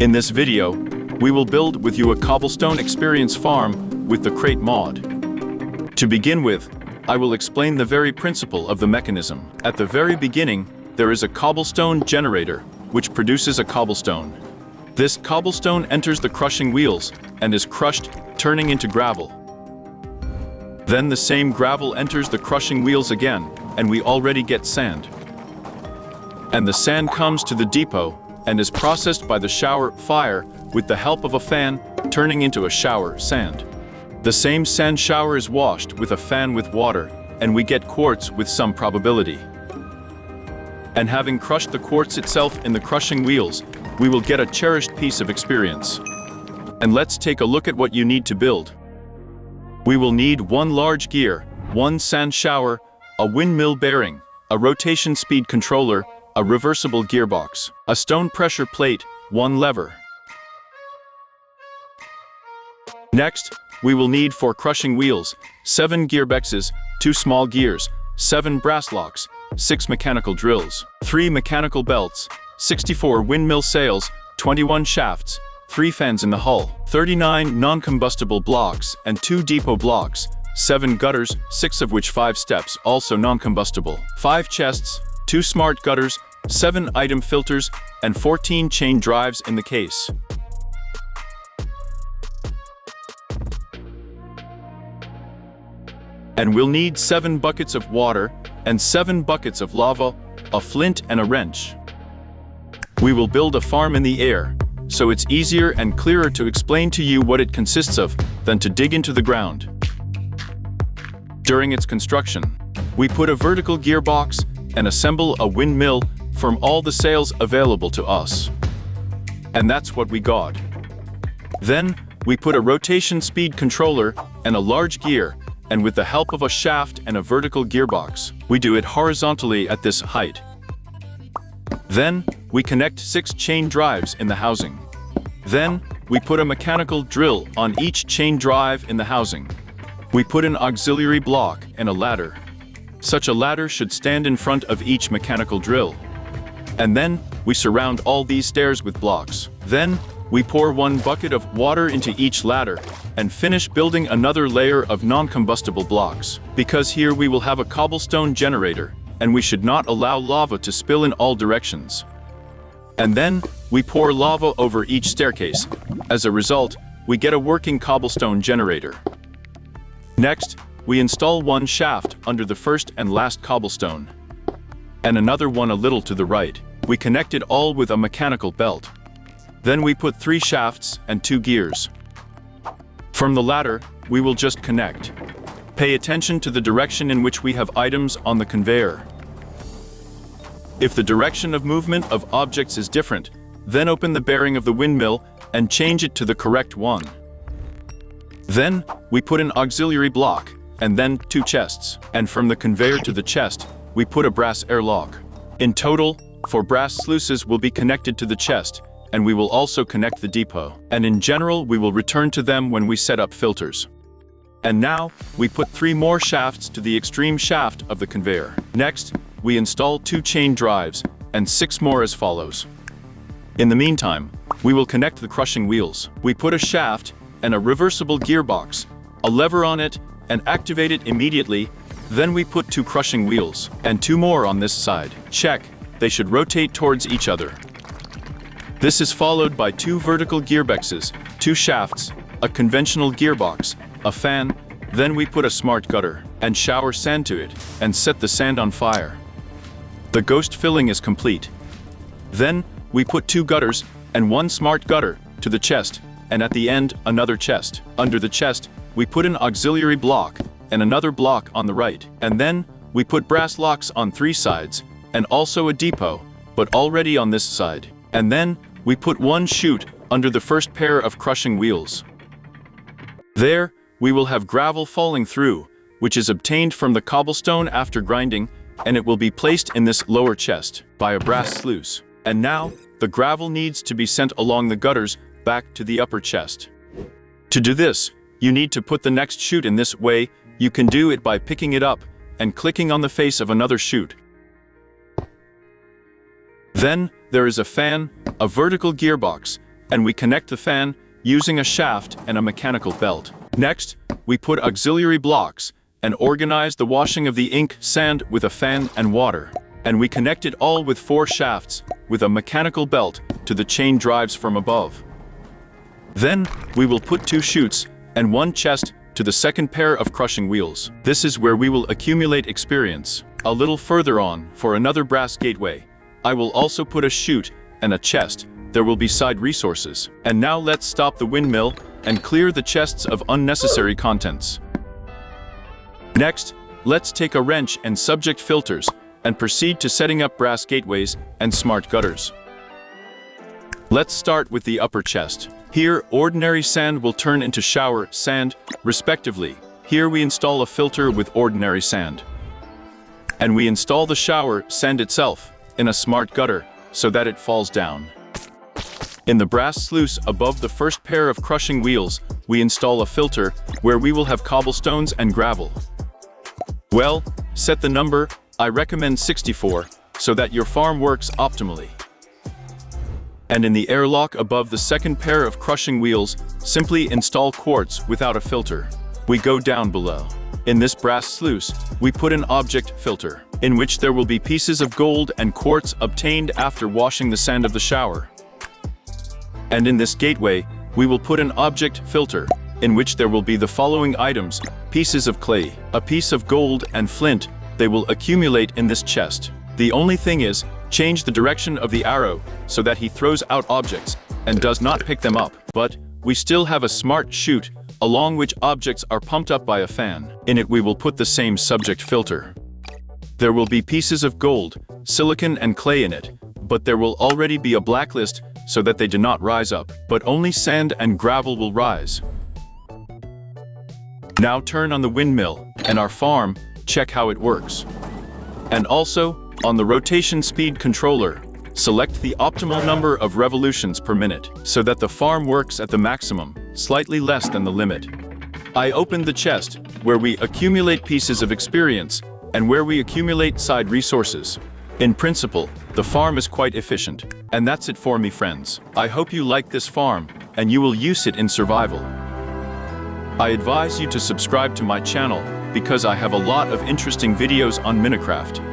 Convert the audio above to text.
In this video, we will build with you a cobblestone experience farm with the crate mod. To begin with, I will explain the very principle of the mechanism. At the very beginning, there is a cobblestone generator, which produces a cobblestone. This cobblestone enters the crushing wheels and is crushed, turning into gravel. Then the same gravel enters the crushing wheels again, and we already get sand. And the sand comes to the depot and is processed by the shower fire with the help of a fan, turning into a shower sand. The same sand shower is washed with a fan with water, and we get quartz with some probability. And having crushed the quartz itself in the crushing wheels, we will get a cherished piece of experience. And let's take a look at what you need to build. We will need one large gear, one sand shower, a windmill bearing, a rotation speed controller, a reversible gearbox, a stone pressure plate, one lever. Next, we will need 4 crushing wheels, 7 gearboxes, 2 small gears, 7 brass locks, 6 mechanical drills, 3 mechanical belts, 64 windmill sails, 21 shafts, 3 fans in the hull, 39 non-combustible blocks and 2 depot blocks, 7 gutters, 6 of which 5 steps, also non-combustible, 5 chests, 2 smart gutters, 7 item filters, and 14 chain drives in the case. And we'll need 7 buckets of water and 7 buckets of lava, a flint and a wrench. We will build a farm in the air, so it's easier and clearer to explain to you what it consists of than to dig into the ground. During its construction, we put a vertical gearbox and assemble a windmill from all the sails available to us. And that's what we got. Then, we put a rotation speed controller and a large gear, and with the help of a shaft and a vertical gearbox, we do it horizontally at this height. Then, we connect 6 chain drives in the housing. Then, we put a mechanical drill on each chain drive in the housing. We put an auxiliary block and a ladder. Such a ladder should stand in front of each mechanical drill. And then, we surround all these stairs with blocks. Then, we pour 1 bucket of water into each ladder and finish building another layer of non-combustible blocks. Because here we will have a cobblestone generator, and we should not allow lava to spill in all directions. And then, we pour lava over each staircase. As a result, we get a working cobblestone generator. Next, we install 1 shaft under the first and last cobblestone, and another one a little to the right. We connect it all with a mechanical belt. Then we put 3 shafts and 2 gears. From the ladder, we will just connect. Pay attention to the direction in which we have items on the conveyor. If the direction of movement of objects is different, then open the bearing of the windmill and change it to the correct one. Then, we put an auxiliary block, and then 2 chests. And from the conveyor to the chest, we put a brass airlock. In total, 4 brass sluices will be connected to the chest, and we will also connect the depot. And in general, we will return to them when we set up filters. And now, we put 3 more shafts to the extreme shaft of the conveyor. Next, we install 2 chain drives, and 6 more as follows. In the meantime, we will connect the crushing wheels. We put a shaft and a reversible gearbox, a lever on it, and activate it immediately. Then we put 2 crushing wheels, and 2 more on this side. Check, they should rotate towards each other. This is followed by 2 vertical gearboxes, 2 shafts, a conventional gearbox, a fan. Then we put a smart gutter, and shower sand to it, and set the sand on fire. The ghost filling is complete. Then, we put 2 gutters, and 1 smart gutter, to the chest, and at the end, another chest. Under the chest, we put an auxiliary block, and another block on the right. And then, we put brass locks on 3 sides, and also a depot, but already on this side. And then, we put 1 chute under the first pair of crushing wheels. There, we will have gravel falling through, which is obtained from the cobblestone after grinding, and it will be placed in this lower chest by a brass sluice. And now, the gravel needs to be sent along the gutters back to the upper chest. To do this, you need to put the next chute in this way. You can do it by picking it up and clicking on the face of another chute. Then, there is a fan, a vertical gearbox, and we connect the fan using a shaft and a mechanical belt. Next, we put auxiliary blocks and organize the washing of the ink sand with a fan and water. And we connect it all with 4 shafts with a mechanical belt to the chain drives from above. Then, we will put 2 chutes and 1 chest to the second pair of crushing wheels. This is where we will accumulate experience. A little further on, for another brass gateway, I will also put a chute and a chest. There will be side resources. And now let's stop the windmill and clear the chests of unnecessary contents. Next, let's take a wrench and subject filters and proceed to setting up brass gateways and smart gutters. Let's start with the upper chest. Here, ordinary sand will turn into shower sand, respectively. Here we install a filter with ordinary sand. And we install the shower sand itself in a smart gutter so that it falls down. In the brass sluice above the first pair of crushing wheels, we install a filter where we will have cobblestones and gravel. Well, set the number, I recommend 64, so that your farm works optimally. And in the airlock above the second pair of crushing wheels, simply install quartz without a filter. We go down below. In this brass sluice, we put an object filter, in which there will be pieces of gold and quartz obtained after washing the sand of the shower. And in this gateway, we will put an object filter, in which there will be the following items: pieces of clay, a piece of gold and flint. They will accumulate in this chest. The only thing is, change the direction of the arrow so that he throws out objects and does not pick them up. But we still have a smart chute along which objects are pumped up by a fan. In it we will put the same subject filter. There will be pieces of gold, silicon and clay in it, but there will already be a blacklist so that they do not rise up, but only sand and gravel will rise. Now turn on the windmill and our farm, check how it works. And also, on the rotation speed controller, select the optimal number of revolutions per minute so that the farm works at the maximum, slightly less than the limit. I opened the chest, where we accumulate pieces of experience and where we accumulate side resources. In principle, the farm is quite efficient. And that's it for me, friends. I hope you like this farm and you will use it in survival. I advise you to subscribe to my channel because I have a lot of interesting videos on Minecraft.